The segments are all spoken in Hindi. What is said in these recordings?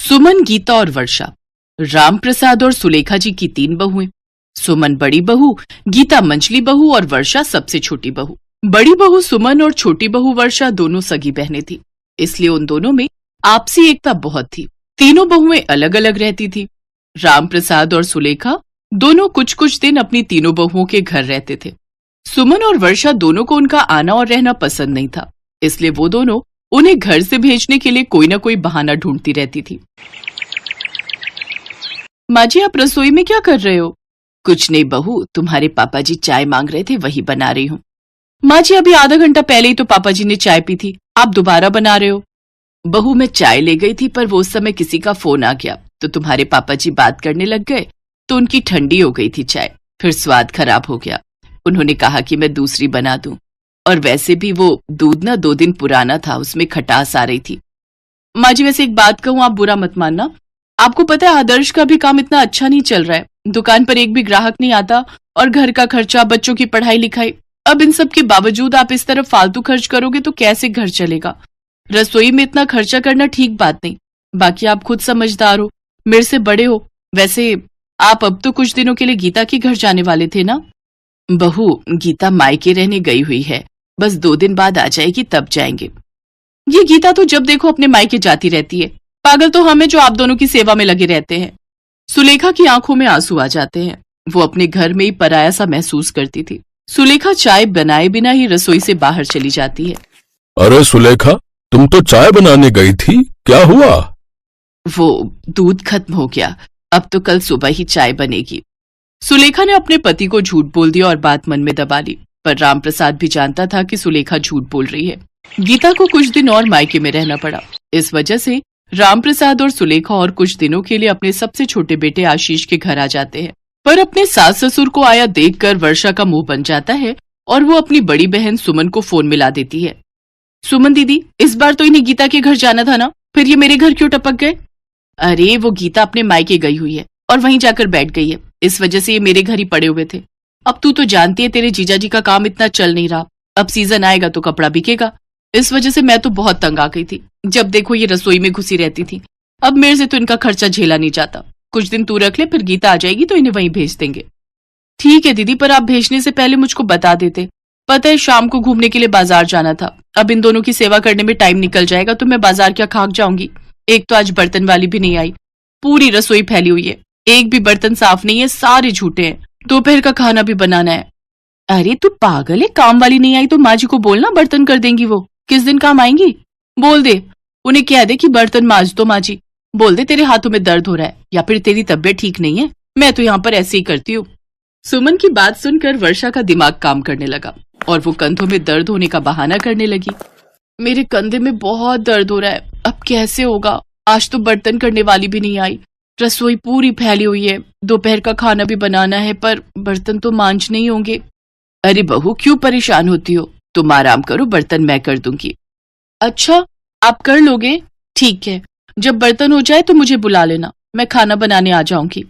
सुमन, गीता और वर्षा। राम प्रसाद और सुलेखा जी की 3 बहुएं। सुमन बड़ी बहू, गीता मंझली बहू और वर्षा सबसे छोटी बहू। बड़ी बहू सुमन और छोटी बहू वर्षा दोनों सगी बहनें थी, इसलिए उन दोनों में आपसी एकता बहुत थी। तीनों बहुएं अलग अलग रहती थी। राम प्रसाद और सुलेखा दोनों कुछ कुछ दिन अपनी तीनों बहुओं के घर रहते थे। सुमन और वर्षा दोनों को उनका आना और रहना पसंद नहीं था, इसलिए वो दोनों उन्हें घर से भेजने के लिए कोई ना कोई बहाना ढूंढती रहती थी। माँ जी, आप रसोई में क्या कर रहे हो? कुछ नहीं बहू, तुम्हारे पापा जी चाय मांग रहे थे, वही बना रही हूँ। माँ जी, अभी आधा घंटा पहले ही तो पापा जी ने चाय पी थी, आप दोबारा बना रहे हो? बहू, मैं चाय ले गई थी, पर वो उस समय किसी का फोन आ गया तो तुम्हारे पापा जी बात करने लग गए तो उनकी ठंडी हो गई थी चाय, फिर स्वाद खराब हो गया। उन्होंने कहा कि मैं दूसरी बना दूं, और वैसे भी वो दूध ना 2 दिन पुराना था, उसमें खटास आ रही थी। माँ जी, वैसे एक बात कहूँ, आप बुरा मत मानना। आपको पता है आदर्श का भी काम इतना अच्छा नहीं चल रहा है, दुकान पर एक भी ग्राहक नहीं आता, और घर का खर्चा, बच्चों की पढ़ाई लिखाई। अब इन सब के बावजूद आप इस तरफ फालतू खर्च करोगे तो कैसे घर चलेगा? रसोई में इतना खर्चा करना ठीक बात नहीं। बाकी आप खुद समझदार हो, मेरे से बड़े हो। वैसे आप अब तो कुछ दिनों के लिए गीता के घर जाने वाले थे ना? बहू, गीता मायके रहने गई हुई है, बस 2 दिन बाद आ जाएगी, तब जाएंगे। ये गीता तो जब देखो अपने मायके जाती रहती है। पागल तो हम हैं जो आप दोनों की सेवा में लगे रहते हैं। सुलेखा की आंखों में आंसू आ जाते हैं। वो अपने घर में ही पराया सा महसूस करती थी। सुलेखा चाय बनाए बिना ही रसोई से बाहर चली जाती है। अरे सुलेखा, तुम तो चाय बनाने गई थी, क्या हुआ? वो दूध खत्म हो गया, अब तो कल सुबह ही चाय बनेगी। सुलेखा ने अपने पति को झूठ बोल दिया और बात मन में दबा ली, पर रामप्रसाद भी जानता था कि सुलेखा झूठ बोल रही है। गीता को कुछ दिन और मायके में रहना पड़ा। इस वजह से रामप्रसाद और सुलेखा और कुछ दिनों के लिए अपने सबसे छोटे बेटे आशीष के घर आ जाते हैं। पर अपने सास ससुर को आया देखकर वर्षा का मुंह बन जाता है और वो अपनी बड़ी बहन सुमन को फोन मिला देती है। सुमन दीदी, इस बार तो इन्हें गीता के घर जाना था ना, फिर ये मेरे घर क्यों टपक गए? अरे वो गीता अपने मायके गई हुई है और वहीं जाकर बैठ गई है, इस वजह से ये मेरे घर ही पड़े हुए थे। अब तू तो जानती है तेरे जीजा जी का काम इतना चल नहीं रहा, अब सीजन आएगा तो कपड़ा बिकेगा। इस वजह से मैं तो बहुत तंग आ गई थी, जब देखो ये रसोई में घुसी रहती थी। अब मेरे से तो इनका खर्चा झेला नहीं जाता। कुछ दिन तू रख ले, फिर गीता आ जाएगी तो इन्हें वहीं भेज देंगे। ठीक है दीदी, पर आप भेजने से पहले मुझको बता देते। पता है शाम को घूमने के लिए बाजार जाना था, अब इन दोनों की सेवा करने में टाइम निकल जाएगा तो मैं बाजार क्या खाक जाऊंगी। एक तो आज बर्तन वाली भी नहीं आई, पूरी रसोई फैली हुई है, एक भी बर्तन साफ नहीं है, सारे झूठे हैं। दोपहर का खाना भी बनाना है। अरे तू पागल है, काम वाली नहीं आई तो माँ जी को बोलना, बर्तन कर देंगी वो। किस दिन काम आएंगी? बोल दे, उन्हें कह दे कि बर्तन मांज दो माँ जी। बोल दे तेरे हाथों में दर्द हो रहा है या फिर तेरी तबीयत ठीक नहीं है, मैं तो यहाँ पर ऐसे ही करती हूँ। सुमन की बात सुनकर वर्षा का दिमाग काम करने लगा और वो कंधों में दर्द होने का बहाना करने लगी। मेरे कंधे में बहुत दर्द हो रहा है, अब कैसे होगा? आज तो बर्तन करने वाली भी नहीं आई, रसोई पूरी फैली हुई है, दोपहर का खाना भी बनाना है, पर बर्तन तो मांजने ही होंगे। अरे बहू, क्यों परेशान होती हो? तुम आराम करो, बर्तन मैं कर दूंगी। अच्छा, आप कर लोगे? ठीक है, जब बर्तन हो जाए तो मुझे बुला लेना, मैं खाना बनाने आ जाऊंगी।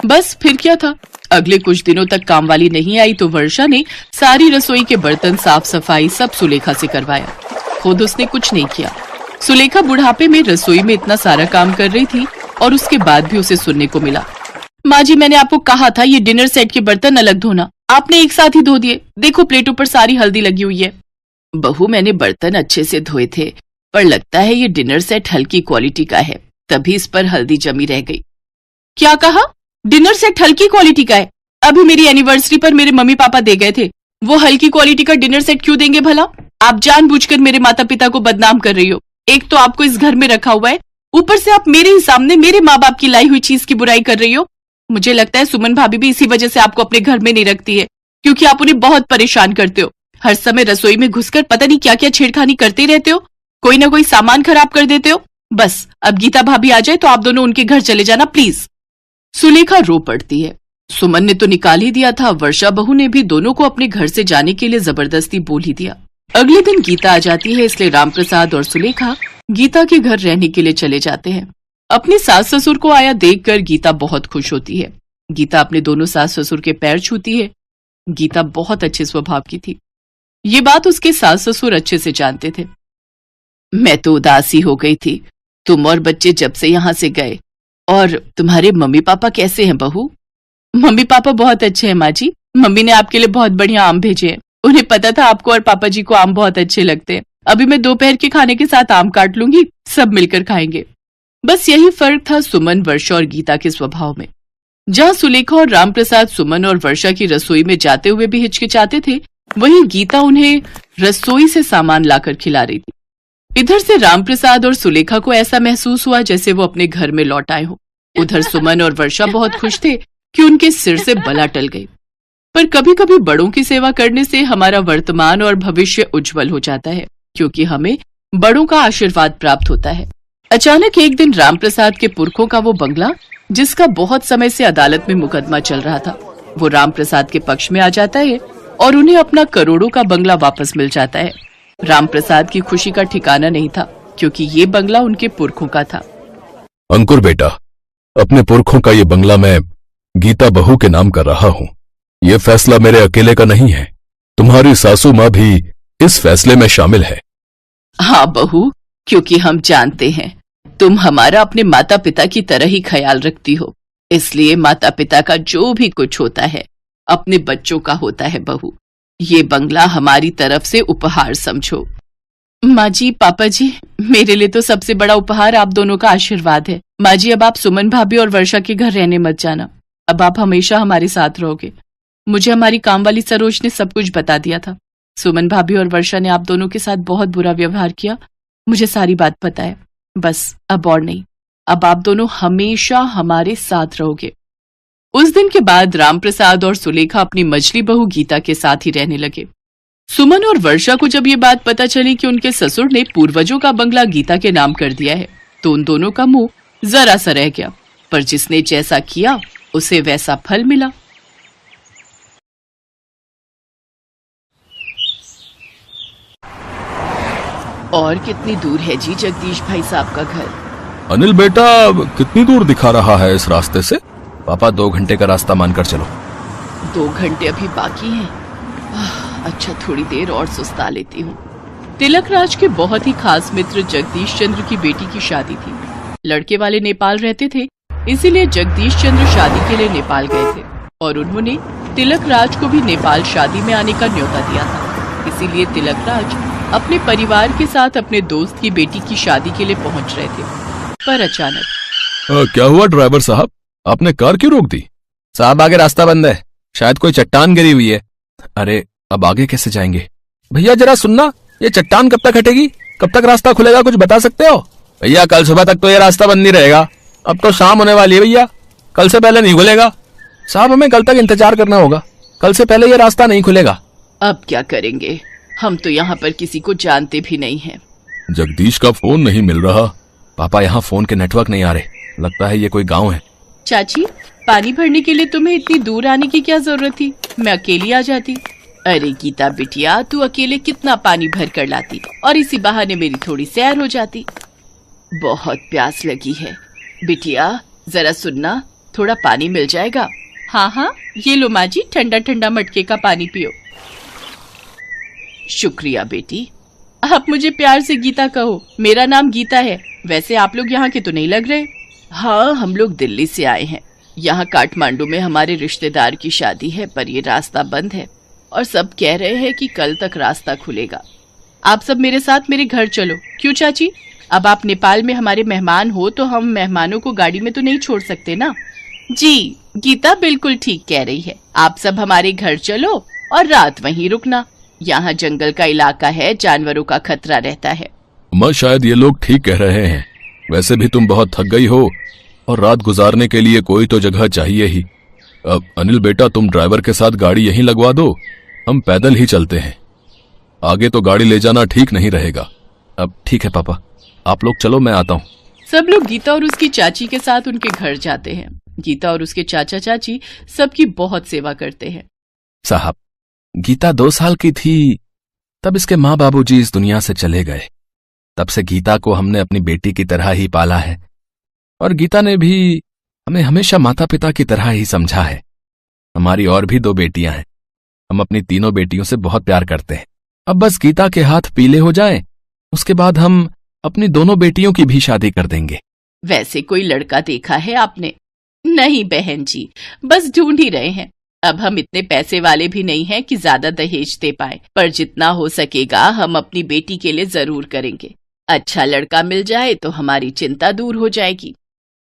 बस फिर क्या था, अगले कुछ दिनों तक काम वाली नहीं आई तो वर्षा ने सारी रसोई के बर्तन साफ सफाई सब सुलेखा से करवाया, खुद उसने कुछ नहीं किया। सुलेखा बुढ़ापे में रसोई में इतना सारा काम कर रही थी और उसके बाद भी उसे सुनने को मिला, माँ जी मैंने आपको कहा था ये डिनर सेट के बर्तन अलग धोना, आपने एक साथ ही धो दिए, देखो प्लेटों पर सारी हल्दी लगी हुई है। बहू, मैंने बर्तन अच्छे से धोए थे, पर लगता है ये डिनर सेट हल्की क्वालिटी का है, तभी इस पर हल्दी जमी रह गई। क्या कहा? डिनर सेट हल्की क्वालिटी का है? अभी मेरी एनिवर्सरी पर मेरे मम्मी पापा दे गए थे, वो हल्की क्वालिटी का डिनर सेट क्यों देंगे भला? आप जानबूझकर मेरे माता पिता को बदनाम कर रही हो। एक तो आपको इस घर में रखा हुआ है, ऊपर से आप मेरे ही सामने मेरे माँ बाप की लाई हुई चीज की बुराई कर रही हो। मुझे लगता है सुमन भाभी भी इसी वजह से आपको अपने घर में नहीं रखती है, क्योंकि आप उन्हें बहुत परेशान करते हो। हर समय रसोई में घुसकर पता नहीं क्या क्या छेड़खानी करते रहते हो, कोई ना कोई सामान खराब कर देते हो। बस अब गीता भाभी आ जाए तो आप दोनों उनके घर चले जाना प्लीज। सुलेखा रो पड़ती है। सुमन ने तो निकाल ही दिया था, वर्षा बहू ने भी दोनों को अपने घर से जाने के लिए जबरदस्ती बोल ही दिया। अगले दिन गीता आ जाती है, इसलिए रामप्रसाद और सुलेखा गीता के घर रहने के लिए चले जाते हैं। अपने सास ससुर को आया देखकर गीता बहुत खुश होती है। गीता अपने दोनों सास ससुर के पैर छूती है। गीता बहुत अच्छे स्वभाव की थी, ये बात उसके सास ससुर अच्छे से जानते थे। मैं तो उदासी हो गई थी, तुम और बच्चे जब से यहाँ से गए। और तुम्हारे मम्मी पापा कैसे हैं बहू? मम्मी पापा बहुत अच्छे हैं माँ जी। मम्मी ने आपके लिए बहुत बढ़िया आम भेजे हैं। उन्हें पता था आपको और पापा जी को आम बहुत अच्छे लगते हैं। अभी मैं दोपहर के खाने के साथ आम काट लूंगी, सब मिलकर खाएंगे। बस यही फर्क था सुमन, वर्षा और गीता के स्वभाव में। जहाँ सुलेखा और रामप्रसाद सुमन और वर्षा की रसोई में जाते हुए भी हिचकिचाते थे, वहीं गीता उन्हें रसोई से सामान लाकर खिला रही थी। इधर से रामप्रसाद और सुलेखा को ऐसा महसूस हुआ जैसे वो अपने घर में लौट आए हो। उधर सुमन और वर्षा बहुत खुश थे कि उनके सिर से बला टल गई। पर कभी कभी बड़ों की सेवा करने से हमारा वर्तमान और भविष्य उज्जवल हो जाता है, क्योंकि हमें बड़ों का आशीर्वाद प्राप्त होता है। अचानक एक दिन रामप्रसाद के पुरखों का वो बंगला, जिसका बहुत समय से अदालत में मुकदमा चल रहा था, वो रामप्रसाद के पक्ष में आ जाता है और उन्हें अपना करोड़ों का बंगला वापस मिल जाता है। रामप्रसाद की खुशी का ठिकाना नहीं था, क्योंकि ये बंगला उनके पुरखों का था। अंकुर बेटा, अपने पुरखों का ये बंगला मैं गीता बहू के नाम कर रहा हूँ। ये फैसला मेरे अकेले का नहीं है, तुम्हारी सासू माँ भी इस फैसले में शामिल है। हाँ बहू, क्योंकि हम जानते हैं तुम हमारा अपने माता पिता की तरह ही ख्याल रखती हो, इसलिए माता पिता का जो भी कुछ होता है अपने बच्चों का होता है बहू। ये बंगला हमारी तरफ से उपहार समझो। माँ जी, पापा जी, मेरे लिए तो सबसे बड़ा उपहार आप दोनों का आशीर्वाद है। माँ जी, अब आप सुमन भाभी और वर्षा के घर रहने मत जाना। अब आप हमेशा हमारे साथ रहोगे। मुझे हमारी काम वाली सरोज ने सब कुछ बता दिया था। सुमन भाभी और वर्षा ने आप दोनों के साथ बहुत बुरा व्यवहार किया, मुझे सारी बात पता है। बस अब और नहीं, अब आप दोनों हमेशा हमारे साथ रहोगे। उस दिन के बाद रामप्रसाद और सुलेखा अपनी मझली बहू गीता के साथ ही रहने लगे। सुमन और वर्षा को जब ये बात पता चली कि उनके ससुर ने पूर्वजों का बंगला गीता के नाम कर दिया है, तो उन दोनों का मुंह जरा सा रह गया। पर जिसने जैसा किया उसे वैसा फल मिला। और कितनी दूर है जी जगदीश भाई साहब का घर? अनिल बेटा, कितनी दूर दिखा रहा है इस रास्ते से? पापा 2 घंटे का रास्ता मानकर चलो। 2 घंटे अभी बाकी हैं। अच्छा, थोड़ी देर और सुस्ता लेती हूँ। तिलक राज के बहुत ही खास मित्र जगदीश चंद्र की बेटी की शादी थी। लड़के वाले नेपाल रहते थे, इसीलिए जगदीश चंद्र शादी के लिए नेपाल गए थे और उन्होंने तिलक राज को भी नेपाल शादी में आने का न्योता दिया था। इसीलिए तिलक राज अपने परिवार के साथ अपने दोस्त की बेटी की शादी के लिए पहुंच रहे थे। पर अचानक क्या हुआ ड्राइवर साहब, आपने कार क्यों रोक दी? साहब, आगे रास्ता बंद है, शायद कोई चट्टान गिरी हुई है। अरे, अब आगे कैसे जाएंगे? भैया जरा सुनना, ये चट्टान कब तक हटेगी? कब तक रास्ता खुलेगा, कुछ बता सकते हो? भैया कल सुबह तक तो ये रास्ता बंद नहीं रहेगा। अब तो शाम होने वाली है भैया, कल से पहले नहीं खुलेगा। साहब, हमें कल तक इंतजार करना होगा, कल से पहले ये रास्ता नहीं खुलेगा। अब क्या करेंगे? हम तो यहाँ पर किसी को जानते भी नहीं हैं। जगदीश का फोन नहीं मिल रहा। पापा, यहाँ फोन के नेटवर्क नहीं आ रहे, लगता है ये कोई गाँव है। चाची, पानी भरने के लिए तुम्हें इतनी दूर आने की क्या जरूरत थी? मैं अकेली आ जाती। अरे गीता बिटिया, तू अकेले कितना पानी भर कर लाती और इसी बहाने मेरी थोड़ी सैर हो जाती। बहुत प्यास लगी है बिटिया, जरा सुनना, थोड़ा पानी मिल जाएगा? हाँ हाँ, ये लो माँ जी, ठंडा ठंडा मटके का पानी पियो। शुक्रिया बेटी। आप मुझे प्यार से गीता कहो, मेरा नाम गीता है। वैसे आप लोग यहाँ के तो नहीं लग रहे। हाँ, हम लोग दिल्ली से आए हैं। यहाँ काठमांडू में हमारे रिश्तेदार की शादी है, पर ये रास्ता बंद है और सब कह रहे हैं कि कल तक रास्ता खुलेगा। आप सब मेरे साथ मेरे घर चलो। क्यों चाची? अब आप नेपाल में हमारे मेहमान हो तो हम मेहमानों को गाड़ी में तो नहीं छोड़ सकते ना। जी, गीता बिल्कुल ठीक कह रही है। आप सब हमारे घर चलो और रात वहीं रुकना। यहाँ जंगल का इलाका है, जानवरों का खतरा रहता है। अम्मा, शायद ये लोग ठीक कह रहे हैं। वैसे भी तुम बहुत थक गई हो और रात गुजारने के लिए कोई तो जगह चाहिए ही। अब अनिल बेटा, तुम ड्राइवर के साथ गाड़ी यहीं लगवा दो, हम पैदल ही चलते हैं। आगे तो गाड़ी ले जाना ठीक नहीं रहेगा। अब ठीक है पापा, आप लोग चलो, मैं आता हूँ। सब लोग गीता और उसकी चाची के साथ उनके घर जाते हैं। गीता और उसके चाचा चाची सबकी बहुत सेवा करते हैं। साहब, गीता 2 साल की थी तब इसके माँ बाबूजी इस दुनिया से चले गए। तब से गीता को हमने अपनी बेटी की तरह ही पाला है और गीता ने भी हमें हमेशा माता पिता की तरह ही समझा है। हमारी और भी 2 बेटियां हैं। हम अपनी तीनों बेटियों से बहुत प्यार करते हैं। अब बस गीता के हाथ पीले हो जाएं, उसके बाद हम अपनी दोनों बेटियों की भी शादी कर देंगे। वैसे कोई लड़का देखा है आपने? नहीं बहन जी, बस ढूंढ ही रहे हैं। अब हम इतने पैसे वाले भी नहीं हैं कि ज्यादा दहेज दे पाए, पर जितना हो सकेगा हम अपनी बेटी के लिए जरूर करेंगे। अच्छा लड़का मिल जाए तो हमारी चिंता दूर हो जाएगी।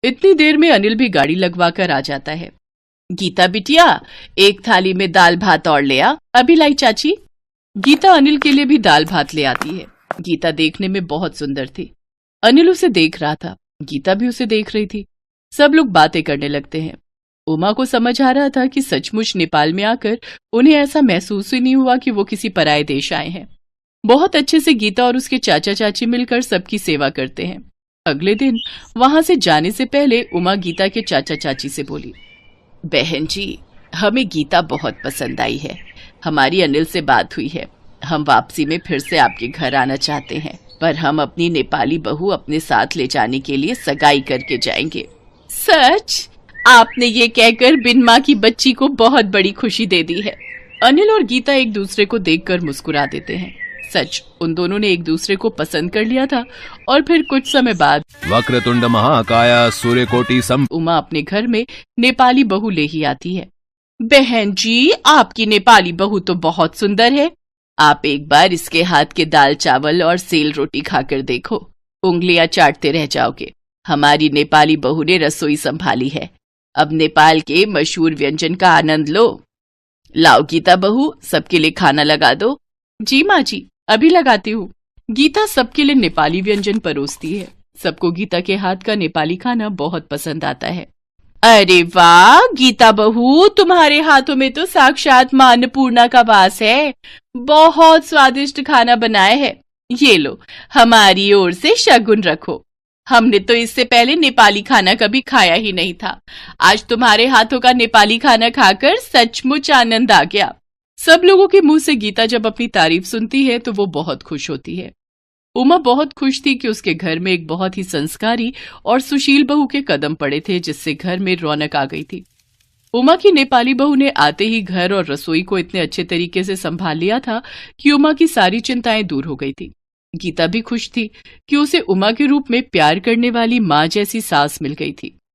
इतनी देर में अनिल भी गाड़ी लगवा कर आ जाता है। गीता बिटिया, एक थाली में दाल भात और ले आ। अभी लाई चाची। गीता अनिल के लिए भी दाल भात ले आती है। गीता देखने में बहुत सुंदर थी। अनिल उसे देख रहा था, गीता भी उसे देख रही थी। सब लोग बातें करने लगते हैं। उमा को समझ आ रहा था कि सचमुच नेपाल में आकर उन्हें ऐसा महसूस ही नहीं हुआ कि वो किसी पराये देश आए हैं। बहुत अच्छे से गीता और उसके चाचा चाची मिलकर सबकी सेवा करते हैं। अगले दिन वहां से जाने से पहले उमा गीता के चाचा चाची से बोली, बहन जी, हमें गीता बहुत पसंद आई है। हमारी अनिल से बात हुई है। हम वापसी में फिर से आपके घर आना चाहते हैं, पर हम अपनी नेपाली बहू अपने साथ ले जाने के लिए सगाई करके जाएंगे। सच? आपने ये कहकर बिन माँ की बच्ची को बहुत बड़ी खुशी दे दी है। अनिल और गीता एक दूसरे को देखकर मुस्कुरा देते हैं। सच, उन दोनों ने एक दूसरे को पसंद कर लिया था। और फिर कुछ समय बाद वक्रतुंड महाकाय सूर्यकोटि सम उमा अपने घर में नेपाली बहू ले ही आती है। बहन जी, आपकी नेपाली बहू तो बहुत सुंदर है। आप एक बार इसके हाथ के दाल चावल और सेल रोटी खाकर देखो, उंगलियां चाटते रह जाओगे। हमारी नेपाली बहू ने रसोई संभाली है। अब नेपाल के मशहूर व्यंजन का आनंद लो। लाओ गीता बहू, सबके लिए खाना लगा दो। जी माँ जी, अभी लगाती हूँ। गीता सबके लिए नेपाली व्यंजन परोसती है। सबको गीता के हाथ का नेपाली खाना बहुत पसंद आता है। अरे वाह गीता बहू, तुम्हारे हाथों में तो साक्षात मां अन्नपूर्णा का वास है। बहुत स्वादिष्ट खाना बनाया है। ये लो, हमारी ओर से शगुन रखो। हमने तो इससे पहले नेपाली खाना कभी खाया ही नहीं था। आज तुम्हारे हाथों का नेपाली खाना खाकर सचमुच आनंद आ गया। सब लोगों के मुंह से गीता जब अपनी तारीफ सुनती है तो वो बहुत खुश होती है। उमा बहुत खुश थी कि उसके घर में एक बहुत ही संस्कारी और सुशील बहू के कदम पड़े थे, जिससे घर में रौनक आ गई थी। उमा की नेपाली बहू ने आते ही घर और रसोई को इतने अच्छे तरीके से संभाल लिया था कि उमा की सारी चिंताएं दूर हो गई थी। गीता भी खुश थी कि उसे उमा के रूप में प्यार करने वाली माँ जैसी सास मिल गई थी।